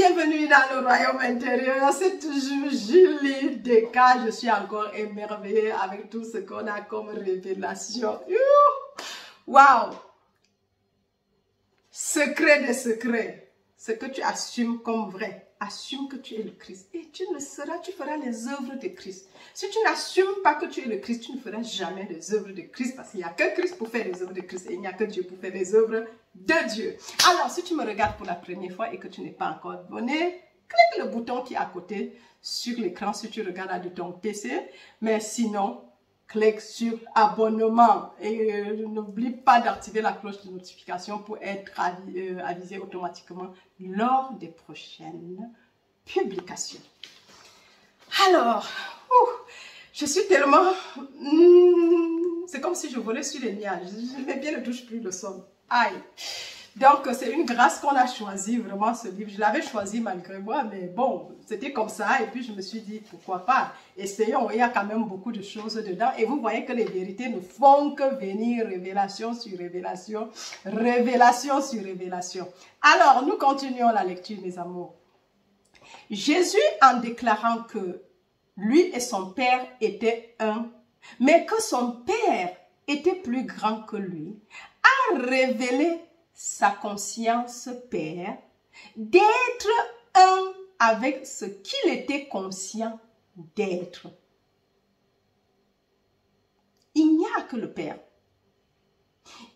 bienvenue dans le royaume intérieur. C'est toujours Julie Descas. Je suis encore émerveillée avec tout ce qu'on a comme révélation. Waouh! Secret des secrets. Ce que tu assumes comme vrai. Assume que tu es le Christ. Et tu feras les œuvres de Christ. Si tu n'assumes pas que tu es le Christ, tu ne feras jamais les œuvres de Christ. Parce qu'il n'y a que Christ pour faire les œuvres de Christ. Et il n'y a que Dieu pour faire les œuvres de Dieu. Alors, si tu me regardes pour la première fois et que tu n'es pas encore abonné, clique le bouton qui est à côté sur l'écran si tu regardes de ton PC. Mais sinon, clique sur abonnement. Et n'oublie pas d'activer la cloche de notification pour être avisé automatiquement lors des prochaines publications. Alors, je suis tellement... c'est comme si je volais sur les nuages. Je n'ai bien ne touche plus le sol. Aïe. Donc, c'est une grâce qu'on a choisi, vraiment, ce livre. Je l'avais choisi malgré moi, mais bon, c'était comme ça. Et puis, je me suis dit, pourquoi pas? Essayons, il y a quand même beaucoup de choses dedans. Et vous voyez que les vérités ne font que venir, révélation sur révélation, révélation sur révélation. Alors, nous continuons la lecture, mes amours. Jésus, en déclarant que lui et son Père étaient un, mais que son Père était plus grand que lui, a révélé sa conscience Père d'être un avec ce qu'il était conscient d'être. Il n'y a que le Père.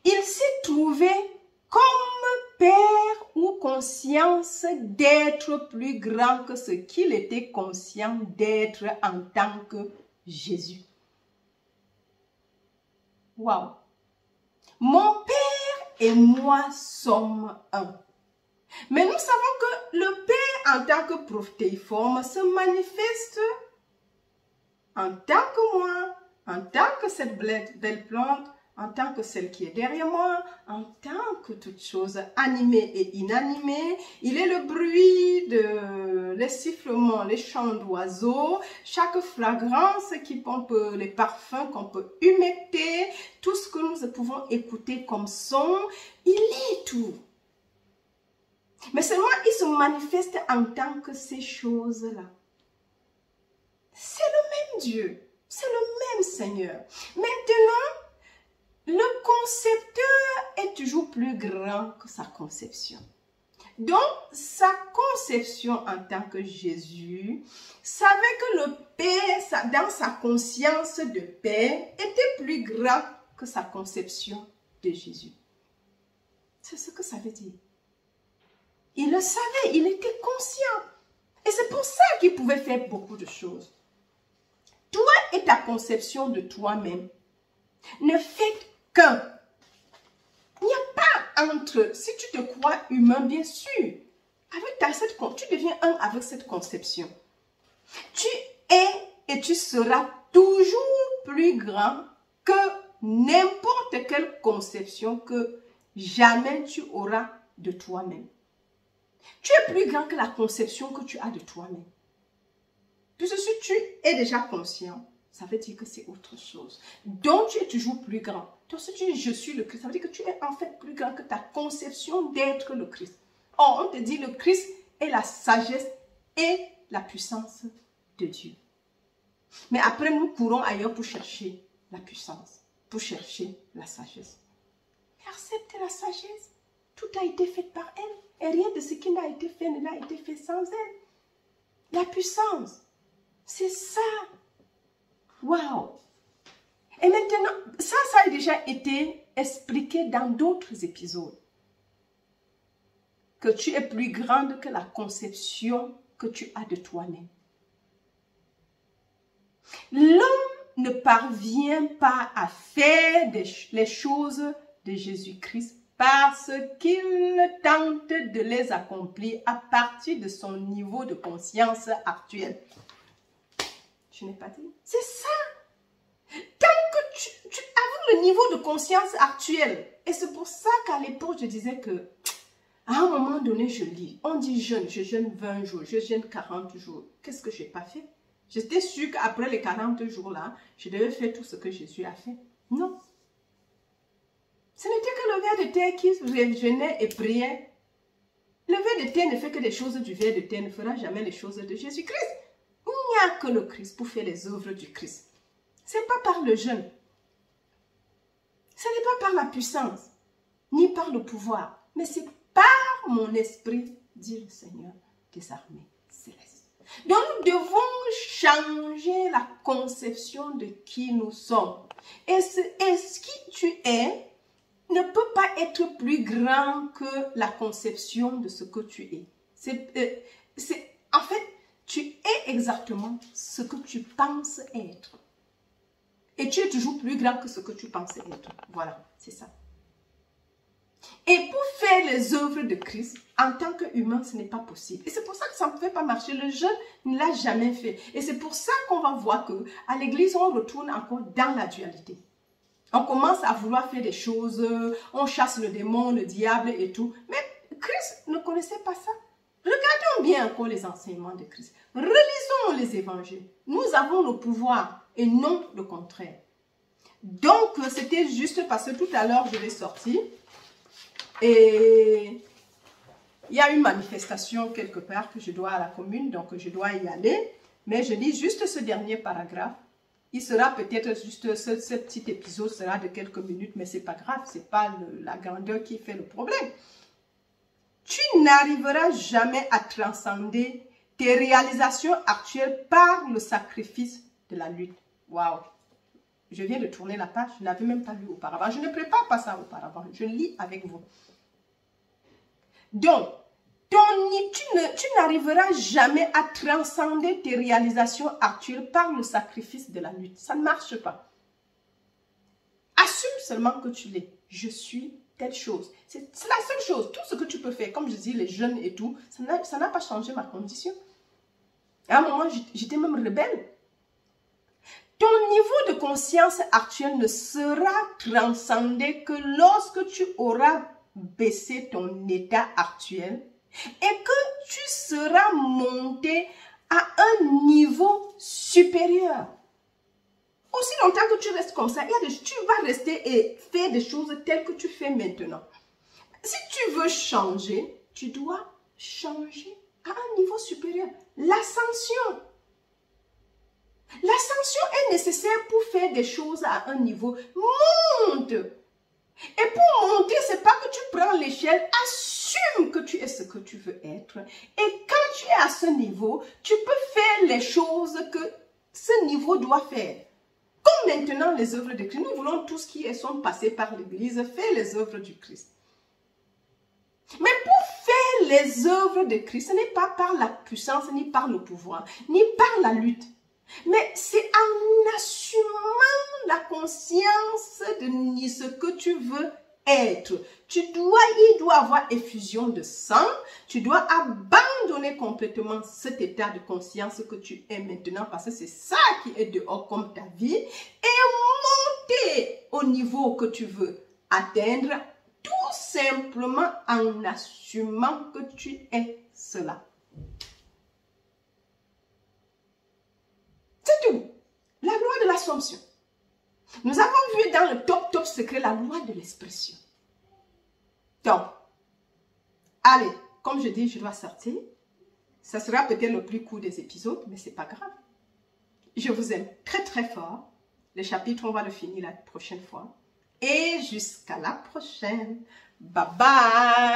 Il s'est trouvé comme Père ou conscience d'être plus grand que ce qu'il était conscient d'être en tant que Jésus. Waouh! Mon Père et moi sommes un. Mais nous savons que le Père en tant que protéiforme se manifeste en tant que moi, en tant que cette belle plante, en tant que celle qui est derrière moi, en tant que toute chose animée et inanimée. Il est le bruit les sifflements, les chants d'oiseaux, chaque fragrance qui pompe les parfums qu'on peut humecter, tout ce que nous pouvons écouter comme son, il est tout. Mais seulement il se manifeste en tant que ces choses-là. C'est le même Dieu, c'est le même Seigneur. Maintenant, le concepteur est toujours plus grand que sa conception. Donc, sa conception en tant que Jésus savait que le Père, dans sa conscience de Père, était plus grand que sa conception de Jésus. C'est ce que ça veut dire. Il le savait, il était conscient. Et c'est pour ça qu'il pouvait faire beaucoup de choses. Toi et ta conception de toi-même ne faites qu'un. Il n'y a pas entre, si tu te crois humain, bien sûr, tu deviens un avec cette conception. Tu es et tu seras toujours plus grand que n'importe quelle conception que jamais tu auras de toi-même. Tu es plus grand que la conception que tu as de toi-même. Puisque si tu es déjà conscient, ça veut dire que c'est autre chose. Donc, tu es toujours plus grand. Donc, si tu dis « je suis le Christ », ça veut dire que tu es en fait plus grand que ta conception d'être le Christ. Or, on te dit le Christ est la sagesse et la puissance de Dieu. Mais après, nous courons ailleurs pour chercher la puissance, pour chercher la sagesse. Acceptez la sagesse. Tout a été fait par elle. Et rien de ce qui n'a été fait ne l'a été fait sans elle. La puissance, c'est ça. Waouh! Et maintenant, ça a déjà été expliqué dans d'autres épisodes. Que tu es plus grande que la conception que tu as de toi-même. L'homme ne parvient pas à faire les choses de Jésus-Christ parce qu'il tente de les accomplir à partir de son niveau de conscience actuel. Je n'ai pas dit. C'est ça. Tant que tu as le niveau de conscience actuel. Et c'est pour ça qu'à l'époque, je disais que, à un moment donné, je lis. On dit jeûne, je jeûne 20 jours, je jeûne 40 jours. Qu'est-ce que je n'ai pas fait? J'étais sûre qu'après les 40 jours-là, je devais faire tout ce que Jésus a fait. Non. Ce n'était que le ver de terre qui jeûnait et priait. Le ver de terre ne fait que des choses du ver de terre, ne fera jamais les choses de Jésus-Christ. Il n'y a que le Christ pour faire les œuvres du Christ. Ce n'est pas par le jeûne. Ce n'est pas par la puissance, ni par le pouvoir, mais c'est par mon esprit, dit le Seigneur des armées célestes. Donc nous devons changer la conception de qui nous sommes. Et ce qui tu es ne peut pas être plus grand que la conception de ce que tu es. En fait, tu es exactement ce que tu penses être. Et tu es toujours plus grand que ce que tu pensais être. Voilà, c'est ça. Et pour faire les œuvres de Christ, en tant qu'humain, ce n'est pas possible. Et c'est pour ça que ça ne pouvait pas marcher. Le jeune ne l'a jamais fait. Et c'est pour ça qu'on va voir qu'à l'église, on retourne encore dans la dualité. On commence à vouloir faire des choses, on chasse le démon, le diable et tout. Mais Christ ne connaissait pas ça. Regardons bien encore les enseignements de Christ. Relisons les évangiles. Nous avons le pouvoir et non le contraire. Donc, c'était juste parce que tout à l'heure, je l'ai sorti. Et il y a une manifestation quelque part que je dois à la commune, donc je dois y aller. Mais je lis juste ce dernier paragraphe. Il sera peut-être juste, ce petit épisode sera de quelques minutes, mais ce n'est pas grave, ce n'est pas la grandeur qui fait le problème. Tu n'arriveras jamais à transcender tes réalisations actuelles par le sacrifice de la lutte. Waouh! Je viens de tourner la page, je ne l'avais même pas lu auparavant. Je ne prépare pas ça auparavant, je lis avec vous. Donc, tu n'arriveras jamais à transcender tes réalisations actuelles par le sacrifice de la lutte. Ça ne marche pas. Assume seulement que tu l'es. Je suis telle chose. C'est la seule chose. Tout ce que tu peux faire, comme je dis, les jeunes et tout, ça n'a pas changé ma condition. À un moment, j'étais même rebelle. Ton niveau de conscience actuel ne sera transcendé que lorsque tu auras baissé ton état actuel et que tu seras monté à un niveau supérieur. Aussi longtemps que tu restes comme ça, tu vas rester et faire des choses telles que tu fais maintenant. Si tu veux changer, tu dois changer à un niveau supérieur. L'ascension. L'ascension est nécessaire pour faire des choses à un niveau. Monte. Et pour monter, ce n'est pas que tu prends l'échelle, assume que tu es ce que tu veux être. Et quand tu es à ce niveau, tu peux faire les choses que ce niveau doit faire. Comme maintenant les œuvres de Christ. Nous voulons tous qui sont passés par l'Église faire les œuvres du Christ. Mais pour faire les œuvres de Christ, ce n'est pas par la puissance, ni par le pouvoir, ni par la lutte. Mais c'est en assumant la conscience de ce que tu veux être. Il doit avoir effusion de sang. Tu dois abandonner complètement cet état de conscience que tu es maintenant parce que c'est ça qui est dehors comme ta vie et monter au niveau que tu veux atteindre tout simplement en assumant que tu es cela. C'est tout. La loi de l'Assomption. Nous avons vu dans le top secret la loi de l'expression. Donc, allez, comme je dis, je dois sortir. Ça sera peut-être le plus court des épisodes, mais ce n'est pas grave. Je vous aime très très fort. Le chapitre, on va le finir la prochaine fois. Et jusqu'à la prochaine. Bye bye.